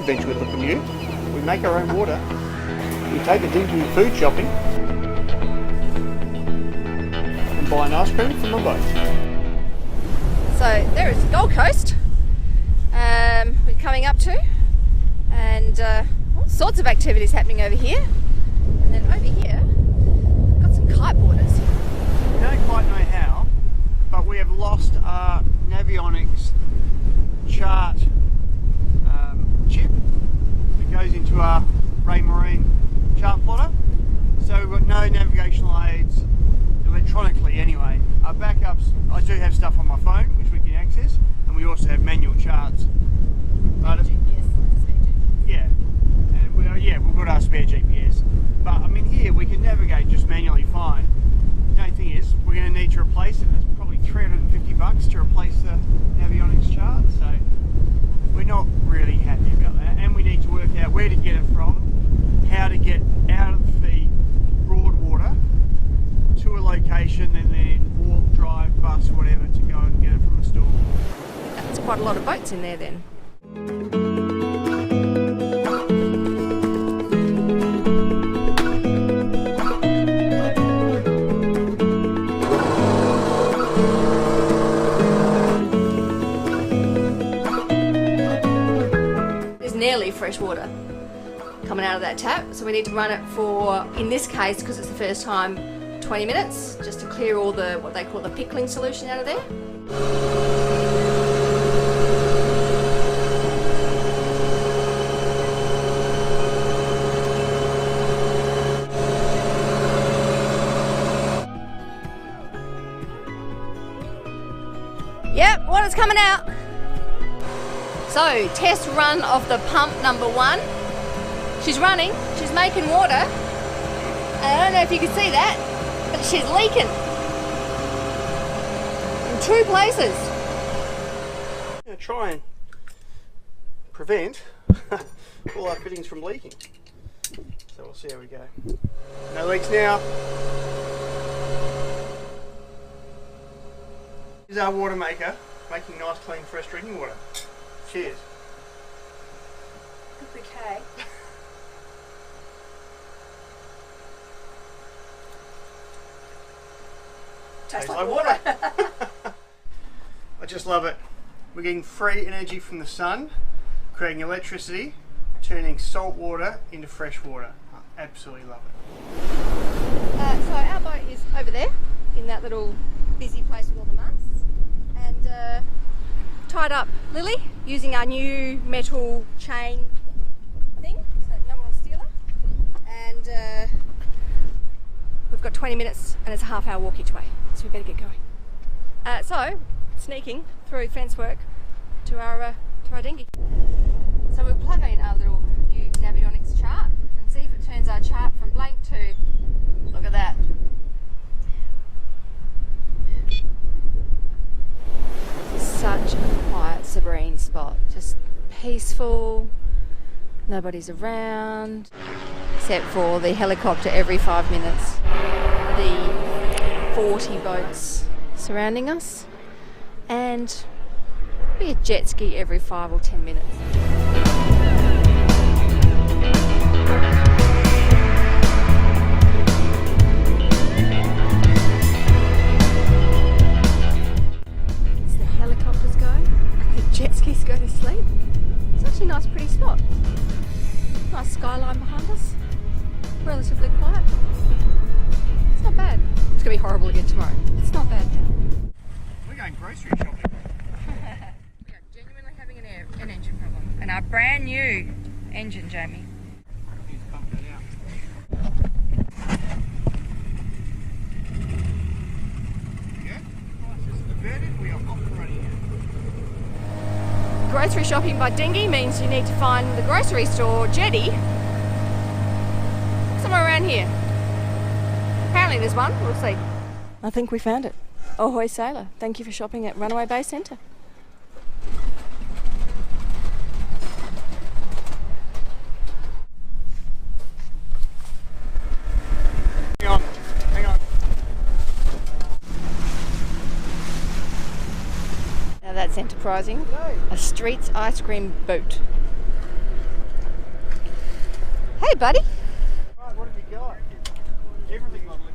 adventure with Lukimyu. We make our own water. We take the dinghy food shopping and buy an ice cream from the boat. So there is the Gold Coast we're coming up to, and all sorts of activities happening over here. And then over here, we've got some kiteboarders. We don't quite know how, but we have lost our Navionics chart chip that goes into our Rainman chart plotter. So we've got no navigational aids electronically anyway. Our backups, I do have stuff on my phone which we can access, and we also have manual charts. But yeah, and we've got our spare GPS. But I mean, here we can navigate just manually fine. The only thing is, we're going to need to replace it. It's probably $350 to replace the Navionics chart, so we're not really happy about that. And we need to work out where to get it from, how to get out of the Broadwater to a location, and then walk, drive, bus, whatever, to go and get it from the store. That's quite a lot of boats in there then. There's nearly fresh water coming out of that tap, so we need to run it for, in this case, because it's the first time, 20 minutes, just to clear all the, what they call the pickling solution out of there. Yep, water's coming out. So, test run of the pump number 1. She's running, she's making water. I don't know if you can see that, but she's leaking in 2 places. I'm going to try and prevent all our fittings from leaking. So we'll see how we go. No leaks now. This is our Watermaker, making nice, clean, fresh drinking water. Cheers. Good bouquet. Tastes like water. I just love it. We're getting free energy from the sun, creating electricity, turning salt water into fresh water. I absolutely love it. So our boat is over there, in that little busy place with all the masts, and tied up Lily using our new metal chain thing, so no one will steal her. And we've got 20 minutes and it's a half-hour walk each way, so we better get going. So, sneaking through fence work to our dinghy. So we'll plug in our little new Navionics chart and see if it turns our chart from blank to, look at that. This is such a quiet, serene spot, just peaceful, nobody's around, except for the helicopter every 5 minutes, the 40 boats surrounding us, and maybe a jet ski every 5 or 10 minutes. As the helicopters go, the jet skis go to sleep. It's actually a nice, pretty spot. Nice skyline behind us. Relatively quiet. It's not bad. It's going to be horrible again tomorrow. It's not bad. We're going grocery shopping. We are genuinely having an engine problem. And our brand new engine, Jamie. Need to pump that out. Yeah? Nice. This is diverted. We are off and running now. Grocery shopping by dinghy means you need to find the grocery store jetty somewhere around here. Apparently there's one. We'll see. I think we found it. Ahoy sailor. Thank you for shopping at Runaway Bay Centre. Hang on. Now that's enterprising. A streets ice cream boat. Hey, buddy. Right, what have you got? Everything lovely.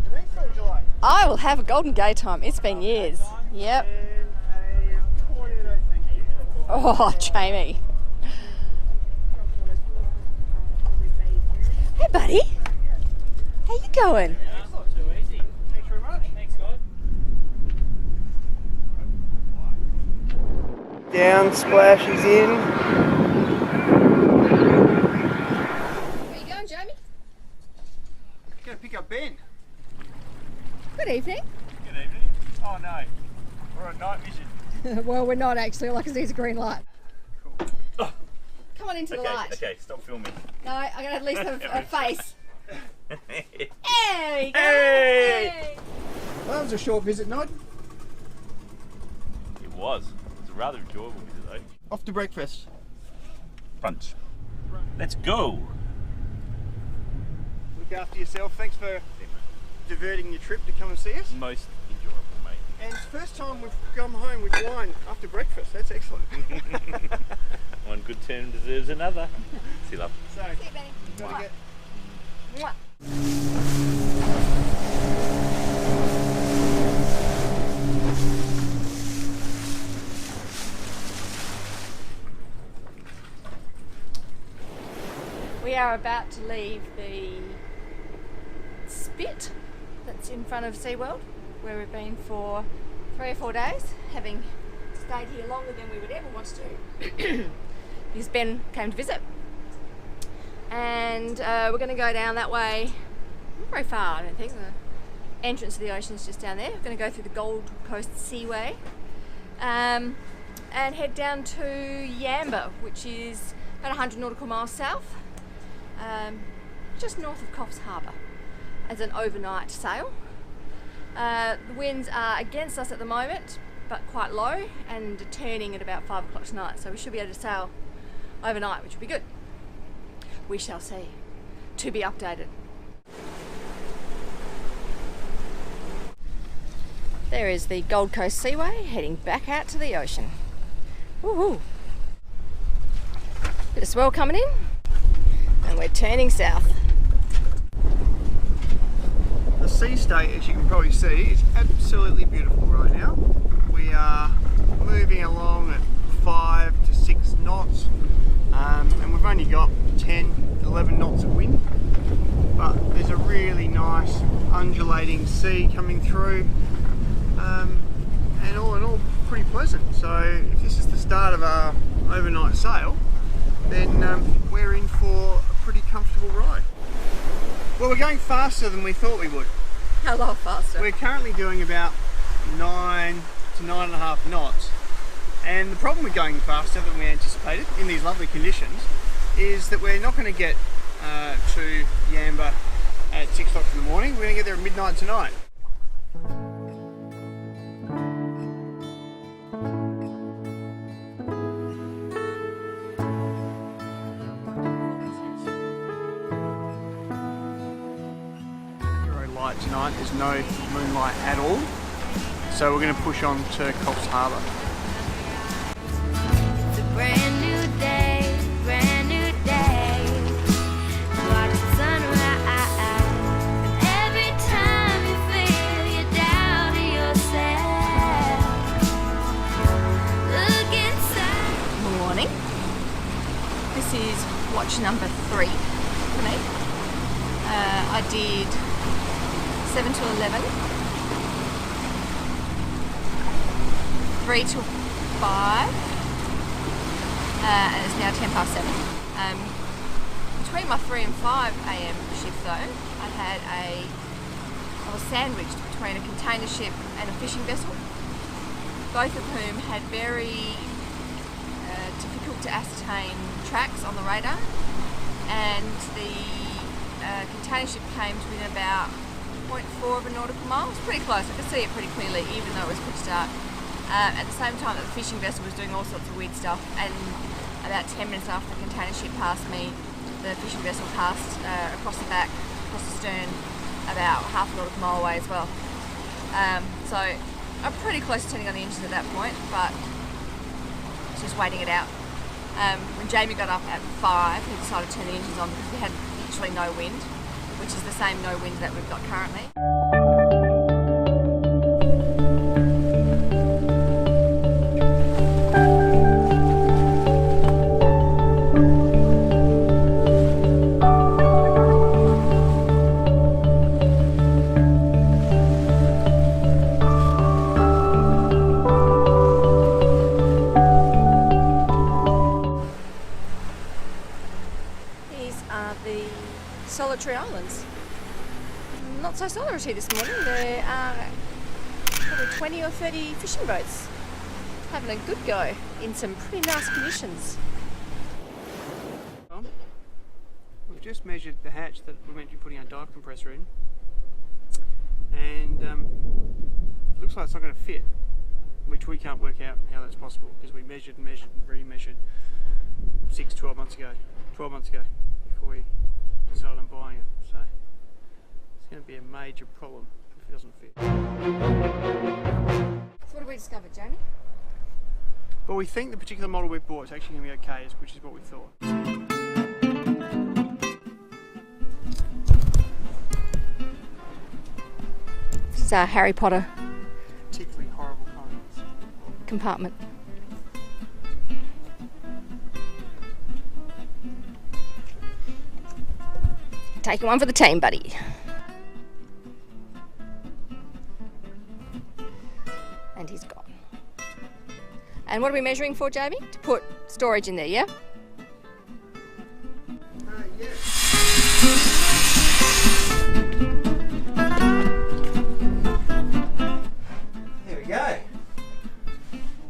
And these still July. I will have a golden gay time. It's been years. Yep. And a tornado, thank you. Oh, Jamie. Hey, buddy. How you going? It's not too easy. Thanks very much. Thanks, guys. Down splashes in. Where you going, Jamie? Gonna pick up Ben. Good evening. Good evening. Oh no, we're on night vision. Well, we're not actually. All I can see is a green light. Oh. Come on into the light. Okay, stop filming. No, I'm going to at least have a face. There we go. Hey! Well, that was a short visit, Nod. It was a rather enjoyable visit though. Off to breakfast. Front. Let's go. Look after yourself. Thanks for diverting your trip to come and see us. Most enjoyable, mate. And it's the first time we've come home with wine after breakfast. That's excellent. One good turn deserves another. See you, love. So, See you, Benny. gotta get Mwah. We are about to leave the spit that's in front of SeaWorld, where we've been for 3 or 4 days, having stayed here longer than we would ever want to, because Ben came to visit. And we're going to go down that way, not very far I don't think, the entrance to the ocean is just down there. We're going to go through the Gold Coast Seaway and head down to Yamba, which is about 100 nautical miles south, just north of Coffs Harbour, as an overnight sail. The winds are against us at the moment, but quite low, and turning at about 5 o'clock tonight, so we should be able to sail overnight, which will be good. We shall see. To be updated. There is the Gold Coast Seaway heading back out to the ocean. Woohoo! Bit of swell coming in, and we're turning south. the sea state, as you can probably see, is absolutely beautiful right now. We are moving along at 5 to 6 knots, and we've only got 10, 11 knots of wind, but there's a really nice undulating sea coming through, and all in all pretty pleasant. So if this is the start of our overnight sail, then we're in for a pretty comfortable ride. Well, we're going faster than we thought we would. A lot faster. We're currently doing about 9 to 9.5 knots, and the problem with going faster than we anticipated in these lovely conditions is that we're not going to get to Yamba at 6 o'clock in the morning. We're going to get there at midnight tonight. Light tonight, there's no moonlight at all, so we're going to push on to Coffs Harbour. It's a brand new day, brand new day. Watch the sunrise, and every time you feel you're down to yourself, look inside. Morning. This is watch number 3 for me. I did 7 to 11, 3 to 5, and it's now 10 past 7. Between my 3 and 5 a.m. shift though, I was sandwiched between a container ship and a fishing vessel, both of whom had very difficult to ascertain tracks on the radar, and the container ship came to within about 0.4 of a nautical mile. It's pretty close. I could see it pretty clearly, even though it was pitch dark. At the same time that the fishing vessel was doing all sorts of weird stuff, and about 10 minutes after the container ship passed me, the fishing vessel passed across the back, across the stern, about half a nautical mile away as well. So I'm pretty close to turning on the engines at that point, but just waiting it out. When Jamie got up at 5, he decided to turn the engines on because we had literally no wind, which is the same no wind that we've got currently. The solitary islands. Not so solitary this morning. There are probably 20 or 30 fishing boats having a good go in some pretty nice conditions. We've just measured the hatch that we're meant to be putting our dive compressor in, and it looks like it's not going to fit, which we can't work out how that's possible because we measured and measured and re-measured 12 months ago before we decided on buying it, so it's going to be a major problem if it doesn't fit. So what have we discovered, Jamie? Well, we think the particular model we've bought is actually going to be okay, which is what we thought. This is our Harry Potter Particularly horrible compartment. Taking one for the team, buddy. And he's gone. And what are we measuring for, Jamie? To put storage in there, yeah? Yeah. There we go.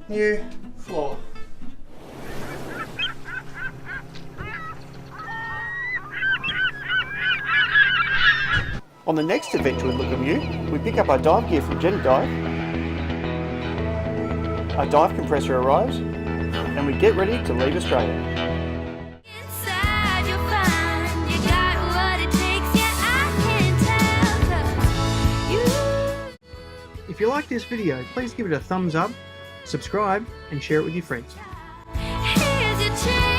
New floor. On the next adventure with Lukimyu, we pick up our dive gear from Jenny Dive, our dive compressor arrives, and we get ready to leave Australia. Inside you'll find you got what it takes, yeah, I can tell you. If you like this video, please give it a thumbs up, subscribe, and share it with your friends. Here's your chance.